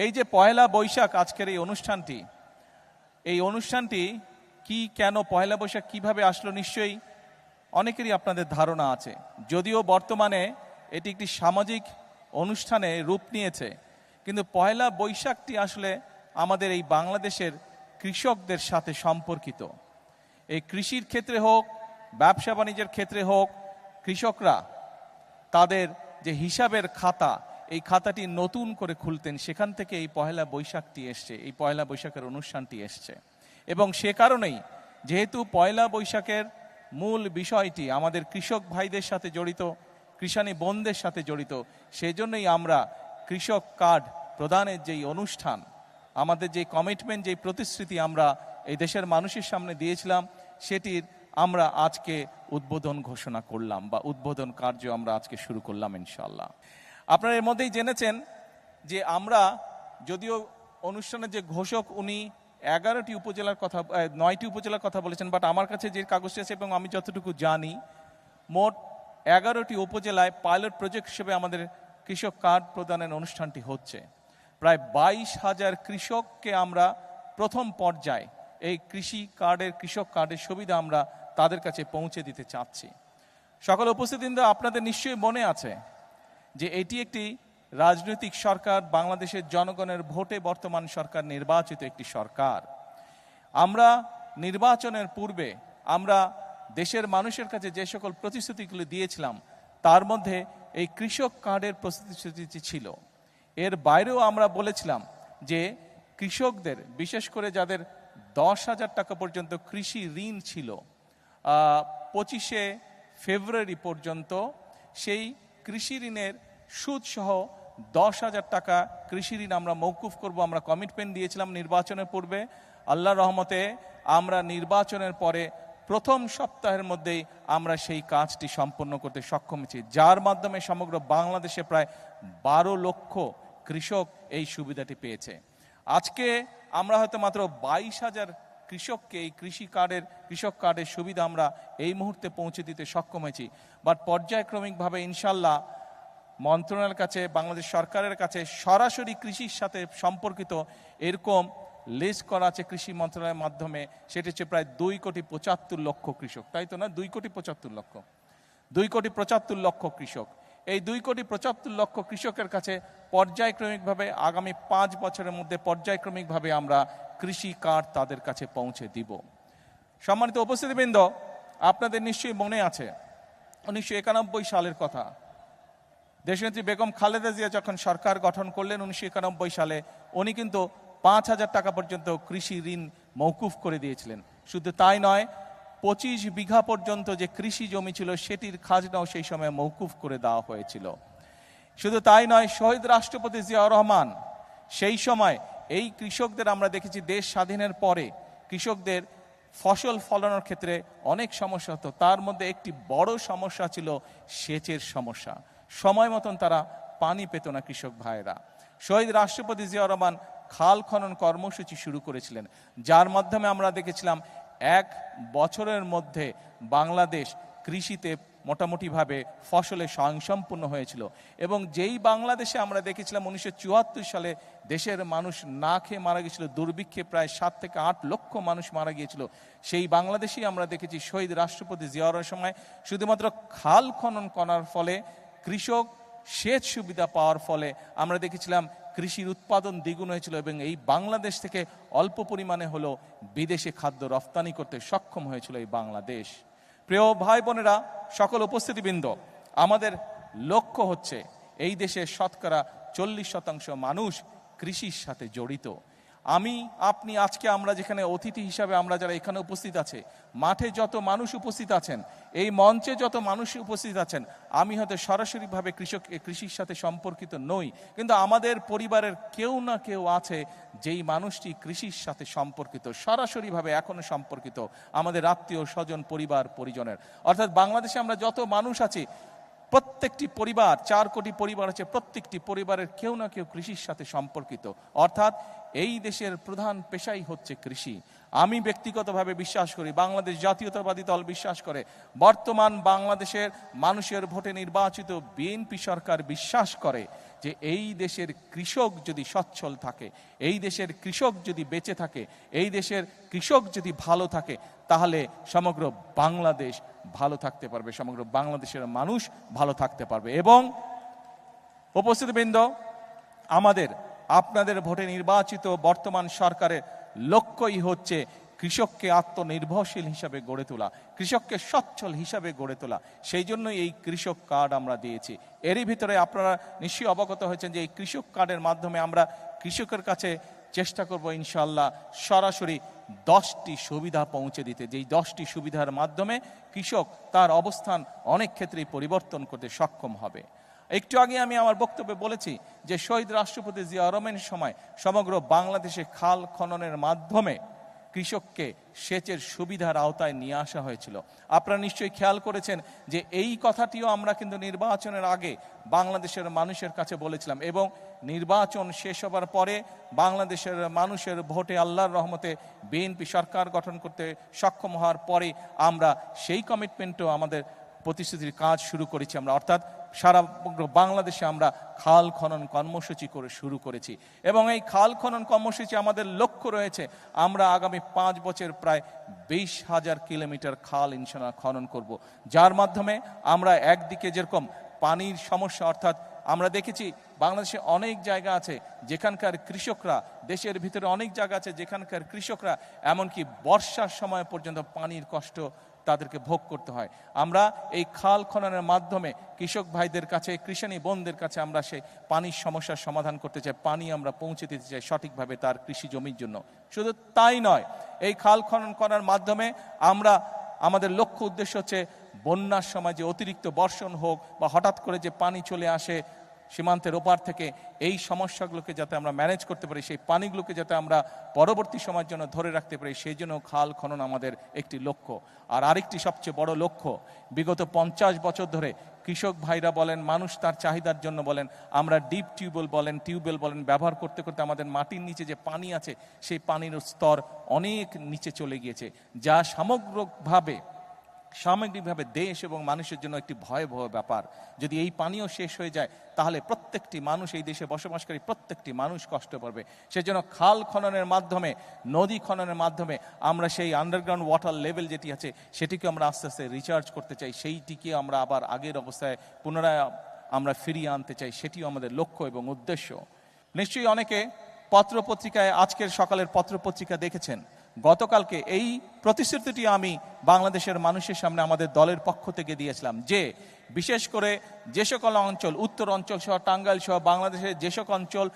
এই যে পয়লা বৈশাখ আজকের এই অনুষ্ঠানটি কি, কেন পয়লা বৈশাখ কিভাবে আসলো, নিশ্চয়ই অনেকেরই আপনাদের ধারণা আছে। যদিও বর্তমানে এটি একটি সামাজিক অনুষ্ঠানে রূপ নিয়েছে, কিন্তু পয়লা বৈশাখটি আসলে আমাদের এই বাংলাদেশের কৃষকদের সাথে সম্পর্কিত। এই কৃষির ক্ষেত্রে হোক, ব্যবসা বাণিজ্যের ক্ষেত্রে হোক, কৃষকরা তাদের যে হিসাবের খাতা, এই খাতাটি নতুন করে খুলতেন, সেখান থেকে এই পয়লা বৈশাখটি এসছে, এই পয়লা বৈশাখের অনুষ্ঠানটি এসছে। এবং সে কারণেই, যেহেতু পয়লা বৈশাখের মূল বিষয়টি আমাদের কৃষক ভাইদের সাথে জড়িত, কৃষাণী বোনদের সাথে জড়িত, সেজন্যই আমরা কৃষক কার্ড প্রদানের যেই অনুষ্ঠান, আমাদের যে কমিটমেন্ট, যেই প্রতিশ্রুতি আমরা এই দেশের মানুষের সামনে দিয়েছিলাম, সেটির আমরা আজকে উদ্বোধন ঘোষণা করলাম, বা উদ্বোধন কার্য আমরা আজকে শুরু করলাম ইনশাআল্লাহ। আপনারা এর মধ্যেই জেনেছেন যে আমরা, যদিও অনুষ্ঠানের যে ঘোষক উনি 11টি উপজেলার কথা, 9টি উপজেলার কথা বলেছেন, বাট আমার কাছে যে কাগজটি আছে এবং আমি যতটুকু জানি, মোট 11টি উপজেলায় পাইলট প্রজেক্ট হিসেবে আমাদের কৃষক কার্ড প্রদানের অনুষ্ঠানটি হচ্ছে। প্রায় 22,000 কৃষককে আমরা প্রথম পর্যায়ে এই কৃষক কার্ডের সুবিধা আমরা তাদের কাছে পৌঁছে দিতে চাচ্ছি। সকল উপস্থিতবৃন্দ, আপনাদের নিশ্চয়ই মনে আছে যে এটি একটি রাজনৈতিক সরকার, বাংলাদেশের জনগণের ভোটে বর্তমান সরকার নির্বাচিত একটি সরকার। আমরা নির্বাচনের পূর্বে আমরা দেশের মানুষের কাছে যে সকল প্রতিশ্রুতিগুলো দিয়েছিলাম, তার মধ্যে এই কৃষক কার্ডের প্রতিশ্রুতি ছিল। এর বাইরেও আমরা বলেছিলাম যে কৃষকদের, বিশেষ করে যাদের 10,000 টাকা পর্যন্ত কৃষি ঋণ ছিল, 25শে ফেব্রুয়ারি পর্যন্ত সেই কৃষি ঋণের সুদসহ 10,000 টাকা কৃষি ঋণ আমরা মৌকুফ করব। আমরা কমিটমেন্ট দিয়েছিলাম নির্বাচনের পূর্বে। আল্লাহর রহমতে আমরা নির্বাচনের পরে প্রথম সপ্তাহের মধ্যেই আমরা সেই কাজটি সম্পন্ন করতে সক্ষম হয়েছি, যার মাধ্যমে সমগ্র বাংলাদেশে প্রায় 12 লক্ষ কৃষক এই সুবিধাটি পেয়েছে। আজকে আমরা হয়তো মাত্র 22,000 কৃষককে এই কৃষক কার্ডের সুবিধা আমরা এই মুহূর্তে পৌঁছে দিতে সক্ষম হয়েছি। বাট পর্যায়ক্রমিকভাবে ইনশাল্লাহ মন্ত্রণালয়ের কাছে, বাংলাদেশ সরকারের কাছে সরাসরি কৃষির সাথে সম্পর্কিত এরকম লিস্ট করা আছে কৃষি মন্ত্রণালয়ের মাধ্যমে। সেটি হচ্ছে প্রায় 2,75,00,000 কৃষক, তাই তো না? 2,75,00,000 কৃষক। এই 2,75,00,000 কৃষকের কাছে পর্যায়ক্রমিকভাবে আগামী 5 বছরের মধ্যে পর্যায়ক্রমিকভাবে আমরা কৃষি কার্ড তাদের কাছে পৌঁছে দিব। সম্মানিত উপস্থিতিবৃন্দ, আপনাদের নিশ্চয়ই মনে আছে 1991 সালের কথা। দেশনেত্রী বেগম খালেদা জিয়া যখন সরকার গঠন করলেন 1991 সালে, উনি কিন্তু 5,000 টাকা পর্যন্ত কৃষি ঋণ মৌকুফ করে দিয়েছিলেন। শুধু তাই নয়, 25 বিঘা পর্যন্ত যে কৃষি জমি ছিল সেটির খাজনাও সেই সময় মৌকুফ করে দেওয়া হয়েছিল। শুধু তাই নয়, শহীদ রাষ্ট্রপতি জিয়াউর রহমান সেই সময় এই কৃষকদের, আমরা দেখেছি দেশ স্বাধীনের পরে কৃষকদের ফসল ফলানোর ক্ষেত্রে অনেক সমস্যা হতো। তার মধ্যে একটি বড় সমস্যা ছিল সেচের সমস্যা। সময় মতন তারা পানি পেত না কৃষক ভাইয়েরা। শহীদ রাষ্ট্রপতি জিয়াউর রহমান খাল খনন কর্মসূচি শুরু করেছিলেন, যার মাধ্যমে আমরা দেখেছিলাম 1 বছরের মধ্যে বাংলাদেশ কৃষিতে মোটামুটিভাবে ফসলে স্বয়ংসম্পূর্ণ হয়েছিল। এবং যেই বাংলাদেশে আমরা দেখেছিলাম 1974 সালে দেশের মানুষ না খেয়ে মারা গিয়েছিল, দুর্ভিক্ষে প্রায় 7 থেকে 8 লক্ষ মানুষ মারা গিয়েছিল, সেই বাংলাদেশেই আমরা দেখেছি শহীদ রাষ্ট্রপতি জিয়াউর সময় শুধুমাত্র খাল খনন করার ফলে, কৃষক সেচ সুবিধা পাওয়ার ফলে আমরা দেখেছিলাম কৃষির উৎপাদন দ্বিগুণ হয়েছিল, এবং এই বাংলাদেশ থেকে অল্প পরিমাণে হলেও বিদেশে খাদ্য রপ্তানি করতে সক্ষম হয়েছিল এই বাংলাদেশ। প্রিয় ভাই বোনেরা, সকল উপস্থিতিবৃন্দ, আমাদের লক্ষ্য হচ্ছে এই দেশের শতকরা 40% মানুষ কৃষির সাথে জড়িত। আমি, আপনি, আজকে আমরা যেখানে অতিথি হিসাবে আমরা যারা এখানে উপস্থিত আছে, মাঠে যত মানুষ উপস্থিত আছেন, এই মঞ্চে যত মানুষ উপস্থিত আছেন, আমি হয়তো সরাসরিভাবে কৃষির সাথে সম্পর্কিত নই, কিন্তু আমাদের পরিবারের কেউ না কেউ আছে যেই মানুষটি কৃষির সাথে সম্পর্কিত, সরাসরিভাবে এখনো সম্পর্কিত, আমাদের আত্মীয় স্বজন, পরিবার পরিজনের। অর্থাৎ বাংলাদেশে আমরা যত মানুষ আছি, প্রত্যেকটি পরিবার, 4 কোটি পরিবার আছে, প্রত্যেকটি পরিবারের কেউ না কেউ কৃষির সাথে সম্পর্কিত। অর্থাৎ এই দেশের প্রধান পেশাই হচ্ছে কৃষি। আমি ব্যক্তিগতভাবে বিশ্বাস করি, বাংলাদেশ জাতীয়তাবাদী দল বিশ্বাস করে, বর্তমান বাংলাদেশের মানুষের ভোটে নির্বাচিত বিএনপি সরকার বিশ্বাস করে যে এই দেশের কৃষক যদি সচ্ছল থাকে, এই দেশের কৃষক যদি বেঁচে থাকে, এই দেশের কৃষক যদি ভালো থাকে, তাহলে সমগ্র বাংলাদেশ ভালো থাকতে পারবে, সমগ্র বাংলাদেশের মানুষ ভালো থাকতে পারবে। এবং উপস্থিতবৃন্দ, আমাদের আপনাদের ভোটে নির্বাচিত বর্তমান সরকারের লক্ষ্যই হচ্ছে কৃষককে আত্মনির্ভরশীল হিসাবে গড়ে তোলা, কৃষককে সচ্ছল হিসাবে গড়ে তোলা। সেই জন্যই এই কৃষক কার্ড আমরা দিয়েছি। এরই ভিতরে আপনারা নিশ্চয়ই অবগত হয়েছেন যে এই কৃষক কার্ডের মাধ্যমে আমরা কৃষকের কাছে চেষ্টা করব ইনশাআল্লাহ সরাসরি 10টি সুবিধা পৌঁছে দিতে, যেই 10টি সুবিধার মাধ্যমে কৃষক তার অবস্থান অনেক ক্ষেত্রেই পরিবর্তন করতে সক্ষম হবে। একটু আগে আমি আমার বক্তব্যে বলেছি যে শহীদ রাষ্ট্রপতি জিয়া রহমানের সময় সমগ্র বাংলাদেশে খাল খননের মাধ্যমে কৃষককে সেচের সুবিধার আওতায় নিয়ে আসা হয়েছিল। আপনারা নিশ্চয়ই খেয়াল করেছেন যে এই কথাটিও আমরা কিন্তু নির্বাচনের আগে বাংলাদেশের মানুষের কাছে বলেছিলাম, এবং নির্বাচন শেষ হবার পরে বাংলাদেশের মানুষের ভোটে আল্লাহর রহমতে বিএনপি সরকার গঠন করতে সক্ষম হওয়ার পরে আমরা সেই কমিটমেন্টও আমাদের প্রতিশ্রুতির কাজ শুরু করেছি আমরা, অর্থাৎ সারা বাংলাদেশে আমরা খাল খনন কর্মসূচি করে শুরু করেছি। এবং এই খাল খনন কর্মসূচি আমাদের লক্ষ্য রয়েছে, আমরা আগামী 5 বছর প্রায় 20,000 কিলোমিটার খাল ইনশাআল্লাহ খনন করব, যার মাধ্যমে আমরা একদিকে যেরকম পানির সমস্যা, অর্থাৎ আমরা দেখেছি বাংলাদেশে অনেক জায়গা আছে যেখানকার কৃষকরা, দেশের ভিতরে অনেক জায়গা আছে যেখানকার কৃষকরা এমনকি বর্ষার সময় পর্যন্ত পানির কষ্ট তাদেরকে ভোগ করতে হয়। আমরা এই খাল খননের মাধ্যমে কৃষক ভাইদের কাছে, কৃষানী বোনদের কাছে আমরা সেই পানির সমস্যার সমাধান করতে চাই, পানি আমরা পৌঁছে দিতে চাই সঠিকভাবে তার কৃষি জমির জন্য। শুধু তাই নয়, এই খাল খনন করার মাধ্যমে আমরা আমাদের লক্ষ্য উদ্দেশ্য হচ্ছে বন্যার সময় যে অতিরিক্ত বর্ষণ হোক বা হঠাৎ করে যে পানি চলে আসে সীমান্তের ওপার থেকে, এই সমস্যাগুলোকে যাতে আমরা ম্যানেজ করতে পারি, সেই পানিগুলোকে যাতে আমরা পরবর্তী সময়ের জন্য ধরে রাখতে পারি, সেই জন্য খাল খনন আমাদের একটি লক্ষ্য। আর আরেকটি সবচেয়ে বড় লক্ষ্য, বিগত 50 বছর ধরে কৃষক ভাইরা বলেন, মানুষ তার চাহিদার জন্য বলেন, আমরা ডিপ টিউবওয়েল বলেন ব্যবহার করতে করতে আমাদের মাটির নিচে যে পানি আছে সেই পানির স্তর অনেক নিচে চলে গিয়েছে, যা সামগ্রিকভাবে দেশ এবং মানুষের জন্য একটি ভয়াবহ ব্যাপার। যদি এই পানিও শেষ হয়ে যায় তাহলে প্রত্যেকটি মানুষ, এই দেশে বসবাসকারী প্রত্যেকটি মানুষ কষ্ট পাবে। সেজন্য খাল খননের মাধ্যমে, নদী খননের মাধ্যমে আমরা সেই আন্ডারগ্রাউন্ড ওয়াটার লেভেল যেটি আছে সেটিকে আমরা আস্তে আস্তে রিচার্জ করতে চাই, সেইটিকে আমরা আবার আগের অবস্থায় পুনরায় আমরা ফিরিয়ে আনতে চাই, সেটিও আমাদের লক্ষ্য এবং উদ্দেশ্য। নিশ্চয়ই অনেকে পত্রপত্রিকায়, আজকের সকালের পত্রপত্রিকা দেখেছেন, গতকালকে এই প্রতিশ্রুতিটি আমি বাংলাদেশের মানুষের সামনে আমাদের দলের পক্ষ থেকে দিয়েছিলাম যে বিশেষ করে যে সকল অঞ্চল, উত্তর অঞ্চল সহ টাঙ্গাইল সহ বাংলাদেশের যে সকল অঞ্চল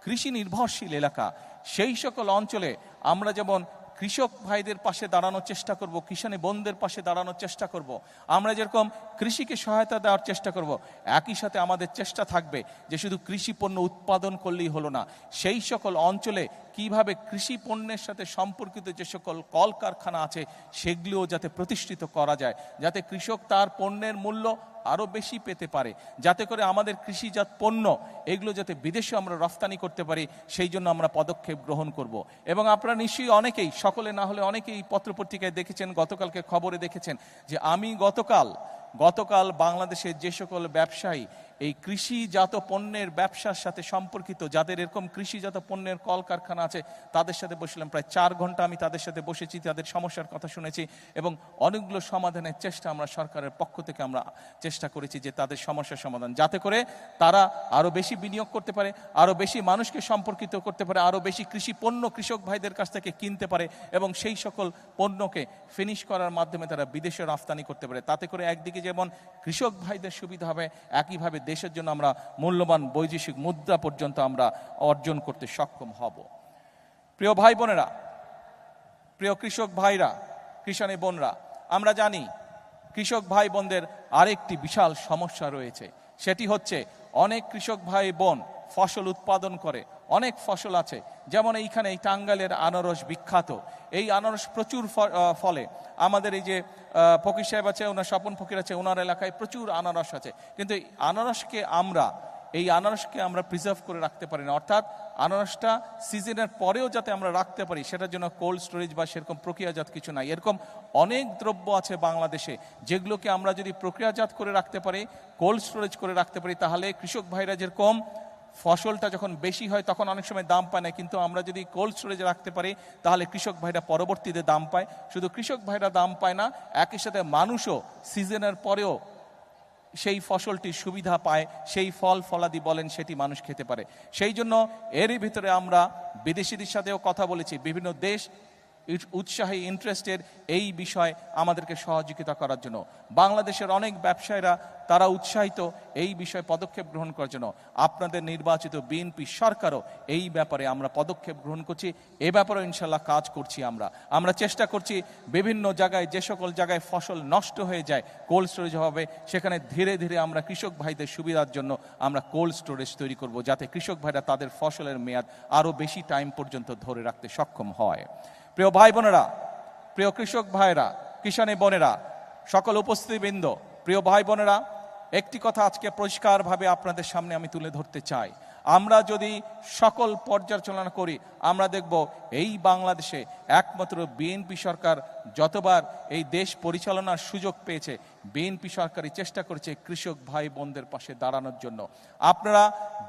কৃষি নির্ভরশীল এলাকা, সেই সকল অঞ্চলে আমরা যেমন কৃষক ভাইদের পাশে দাঁড়ানোর চেষ্টা করব, কিষানী বোনদের পাশে দাঁড়ানোর চেষ্টা করব, আমরা যেরকম কৃষিকে সহায়তা দেওয়ার চেষ্টা করব, একই সাথে আমাদের চেষ্টা থাকবে যে শুধু কৃষি পণ্য উৎপাদন করলেই হলো না, সেই সকল অঞ্চলে কিভাবে কৃষি পণ্যের সাথে সম্পর্কিত যে সকল কলকারখানা আছে সেগুলিও যাতে প্রতিষ্ঠিত করা যায়, যাতে কৃষক তার পণ্যের মূল্য আরও বেশি পেতে পারে, যাতে করে আমাদের কৃষিজাত পণ্য এগুলো যাতে বিদেশে আমরা রফতানি করতে পারি, সেই জন্য আমরা পদক্ষেপ গ্রহণ করব। এবং আপনারা নিশ্চয়ই অনেকেই, সকলে না হলে অনেকেই পত্রপত্রিকায় দেখেছেন, গতকালকে খবরে দেখেছেন যে আমি গতকাল বাংলাদেশের যে সকল ব্যবসায়ী এই কৃষিজাত পণ্যের ব্যবসার সাথে সম্পর্কিত, যাদের এরকম কৃষিজাত পণ্যের কলকারখানা আছে, তাদের সাথে বসলাম। প্রায় 4 ঘন্টা আমি তাদের সাথে বসেছি, তাদের সমস্যার কথা শুনেছি এবং অনেকগুলো সমাধানের চেষ্টা আমরা সরকারের পক্ষ থেকে আমরা চেষ্টা করেছি যে তাদের সমস্যার সমাধান, যাতে করে তারা আরও বেশি বিনিয়োগ করতে পারে, আরও বেশি মানুষকে সম্পর্কিত করতে পারে, আরও বেশি কৃষি পণ্য কৃষক ভাইদের কাছ থেকে কিনতে পারে এবং সেই সকল পণ্যকে ফিনিশ করার মাধ্যমে তারা বিদেশে রফতানি করতে পারে। তাতে করে একদিকে যেমন কৃষক ভাইদের সুবিধা হবে, একইভাবে দেশের জন্য আমরা মূল্যবান বৈদেশিক মুদ্রা পর্যন্ত আমরা অর্জন করতে সক্ষম হব। প্রিয় ভাই বোনেরা, প্রিয় কৃষক ভাইরা, কৃষানী বোনরা, আমরা জানি কৃষক ভাই বোনদের আরেকটি বিশাল সমস্যা রয়েছে, সেটি হচ্ছে অনেক কৃষক ভাই বোন ফসল উৎপাদন করে, অনেক ফসল আছে, যেমন এইখানে এই টাঙ্গাইলের আনারস বিখ্যাত। এই আনারস প্রচুর ফলে। আমাদের এই যে ফকির সাহেব আছে, ওনার স্বপন ফকির আছে, ওনার এলাকায় প্রচুর আনারস আছে, কিন্তু এই আনারসকে আমরা প্রিজার্ভ করে রাখতে পারি না। অর্থাৎ আনারসটা সিজনের পরেও যাতে আমরা রাখতে পারি, সেটার জন্য কোল্ড স্টোরেজ বা সেরকম প্রক্রিয়াজাত কিছু নাই। এরকম অনেক দ্রব্য আছে বাংলাদেশে, যেগুলোকে আমরা যদি প্রক্রিয়াজাত করে রাখতে পারি, কোল্ড স্টোরেজ করে রাখতে পারি, তাহলে কৃষক ভাইরা যেরকম ফসলটা যখন বেশি হয় তখন অনেক সময় দাম পায় না, কিন্তু আমরা যদি কোল্ড স্টোরেজে রাখতে পারি তাহলে কৃষক ভাইরা পরবর্তীতে দাম পায়। শুধু কৃষক ভাইরা দাম পায় না, একই সাথে মানুষও সিজনের পরেও সেই ফসলটির সুবিধা পায়, সেই ফল ফলাদি বলেন সেটি মানুষ খেতে পারে। সেই জন্য এরই ভিতরে আমরা বিদেশিদের সাথেও কথা বলেছি, বিভিন্ন দেশ উৎসাহী ইন্টারেস্টেড এই বিষয়ে আমাদেরকে সহযোগিতা করার জন্য। বাংলাদেশের অনেক ব্যবসায়ীরা তারা উৎসাহিত এই বিষয়ে পদক্ষেপ গ্রহণ করার জন্য। আপনাদের নির্বাচিত বিএনপি সরকারও এই ব্যাপারে আমরা পদক্ষেপ গ্রহণ করছি, এ ব্যাপারেও ইনশাল্লাহ কাজ করছি। আমরা চেষ্টা করছি বিভিন্ন জায়গায়, যে সকল জায়গায় ফসল নষ্ট হয়ে যায় কোল্ড স্টোরেজ হবে, সেখানে ধীরে ধীরে আমরা কৃষক ভাইদের সুবিধার জন্য আমরা কোল্ড স্টোরেজ তৈরি করব, যাতে কৃষক ভাইরা তাদের ফসলের মেয়াদ আরও বেশি টাইম পর্যন্ত ধরে রাখতে সক্ষম হয়। প্রিয় ভাই বোনেরা, প্রিয় কৃষক ভাইরা, কিষানী বোনেরা, সকল উপস্থিতিবৃন্দ, প্রিয় ভাই বোনেরা, একটি কথা আজকে পরিষ্কারভাবে আপনাদের সামনে আমি তুলে ধরতে চাই। আমরা যদি সকল পর্যালোচনা করি, আমরা দেখব এই বাংলাদেশে একমাত্র বিএনপি সরকার যতবার এই দেশ পরিচালনার সুযোগ পেয়েছে, বিএনপি সরকারই চেষ্টা করেছে কৃষক ভাই বোনদের পাশে দাঁড়ানোর জন্য। আপনারা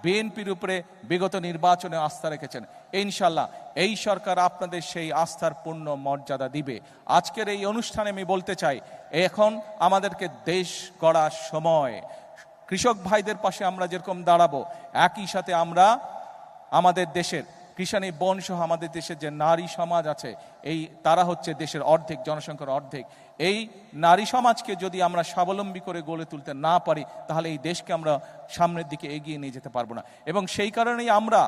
বিএনপির উপরে বিগত নির্বাচনে আস্থা রেখেছেন, ইনশাল্লাহ এই সরকার আপনাদের সেই আস্থার পূর্ণ মর্যাদা দিবে। আজকের এই অনুষ্ঠানে আমি বলতে চাই, এখন আমাদেরকে দেশ গড়ার সময়। কৃষক ভাইদের পাশে আমরা যেরকম দাঁড়াবো, একই সাথে আমরা আমাদের দেশের কৃষাণী বোন সহ আমাদের দেশের যে নারী সমাজ আছে, তারা হচ্ছে দেশের অর্ধেক, জনসংখ্যার অর্ধেক। এই নারী সমাজকে যদি আমরা স্বাবলম্বী করে গড়ে তুলতে না পারি, তাহলে এই দেশকে আমরা সামনের দিকে এগিয়ে নিয়ে যেতে পারবো না। এবং সেই কারণেই আমরা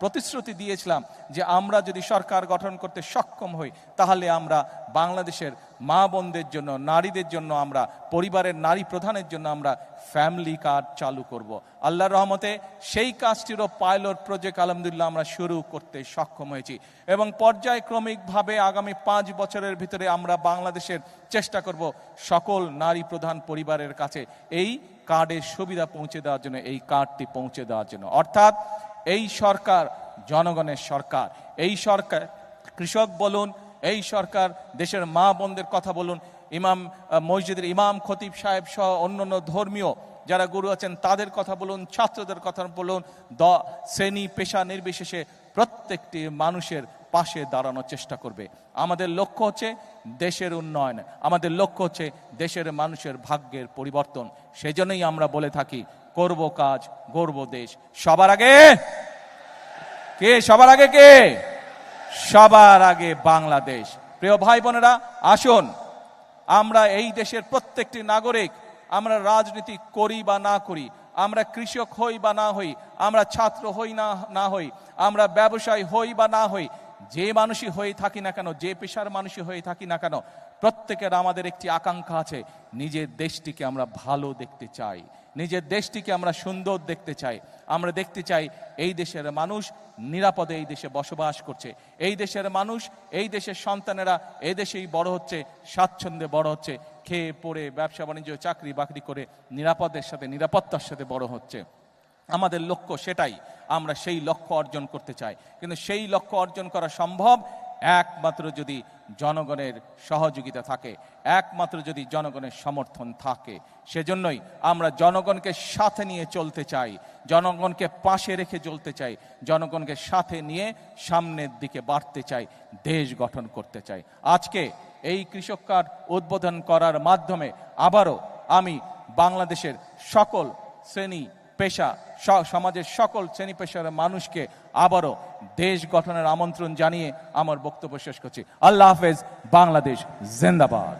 প্রতিশ্রুতি দিয়েছিলাম যে আমরা যদি সরকার গঠন করতে সক্ষম হই, তাহলে আমরা বাংলাদেশের মা বোনদের জন্য, নারীদের জন্য, আমরা পরিবারের নারী প্রধানের জন্য আমরা ফ্যামিলি কার্ড চালু করব। আল্লাহর রহমতে সেই কাজটিরও পাইলট প্রজেক্ট আলহামদুলিল্লাহ আমরা শুরু করতে সক্ষম হয়েছি, এবং পর্যায়ক্রমিকভাবে আগামী 5 বছরের ভিতরে আমরা বাংলাদেশের চেষ্টা করব সকল নারী প্রধান পরিবারের কাছে এই কার্ডের সুবিধা পৌঁছে দেওয়ার জন্য, এই কার্ডটি পৌঁছে দেওয়ার জন্য। অর্থাৎ এই সরকার জনগণের সরকার। এই সরকার, কৃষক বলুন, এই সরকার দেশের মা বোনদের কথা বলুন, মসজিদের ইমাম খতিব সাহেব সহ অন্যান্য ধর্মীয় যারা গুরু আছেন তাদের কথা বলুন, ছাত্রদের কথা বলুন, শ্রেণী পেশা নির্বিশেষে প্রত্যেকটি মানুষের পাশে দাঁড়ানোর চেষ্টা করবে। আমাদের লক্ষ্য হচ্ছে দেশের উন্নয়ন, আমাদের লক্ষ্য হচ্ছে দেশের মানুষের ভাগ্যের পরিবর্তন। সেজন্যই আমরা বলে থাকি, করব কাজ, গড়ব দেশ। সবার আগে কে? সবার আগে কে? সবার আগে বাংলাদেশ। প্রিয় ভাই বোনেরা, আসুন আমরা এই দেশের প্রত্যেকটি নাগরিক, আমরা রাজনীতি করি বা না করি, আমরা কৃষক হই বা না হই, আমরা ছাত্র হই না হই, আমরা ব্যবসায়ী হই বা না হই, যে মানুষই হয়ে থাকি না কেন, যে পেশার মানুষই হয়ে থাকি না কেন, প্রত্যেকের আমাদের একটি আকাঙ্ক্ষা আছে, নিজের দেশটিকে আমরা ভালো দেখতে চাই, নিজের দেশটিকে আমরা সুন্দর দেখতে চাই। আমরা দেখতে চাই এই দেশের মানুষ নিরাপদে এই দেশে বসবাস করছে, এই দেশের মানুষ, এই দেশের সন্তানেরা এই দেশেই বড় হচ্ছে, স্বাচ্ছন্দ্যে বড় হচ্ছে, খেয়ে পড়ে ব্যবসা বাণিজ্য চাকরি বাকরি করে নিরাপদের সাথে, নিরাপত্তার সাথে বড় হচ্ছে। আমাদের লক্ষ্য সেটাই, আমরা সেই লক্ষ্য অর্জন করতে চাই। কিন্তু সেই লক্ষ্য অর্জন করা সম্ভব একমাত্র যদি জনগণের সহযোগিতা থাকে, একমাত্র যদি জনগণের সমর্থন থাকে। সেজন্যই আমরা জনগণকে সাথে নিয়ে চলতে চাই, জনগণকে পাশে রেখে চলতে চাই, জনগণকে সাথে নিয়ে সামনের দিকে বাড়তে চাই, দেশ গঠন করতে চাই। আজকে এই কৃষক কার্ড উদ্বোধন করার মাধ্যমে আবারও আমি বাংলাদেশের সকল শ্রেণী পেশা, সমাজের সকল শ্রেণী পেশার মানুষকে আবারও দেশ গঠনের আমন্ত্রণ জানিয়ে আমার বক্তব্য শেষ করছি। আল্লাহ হাফেজ। বাংলাদেশ জিন্দাবাদ।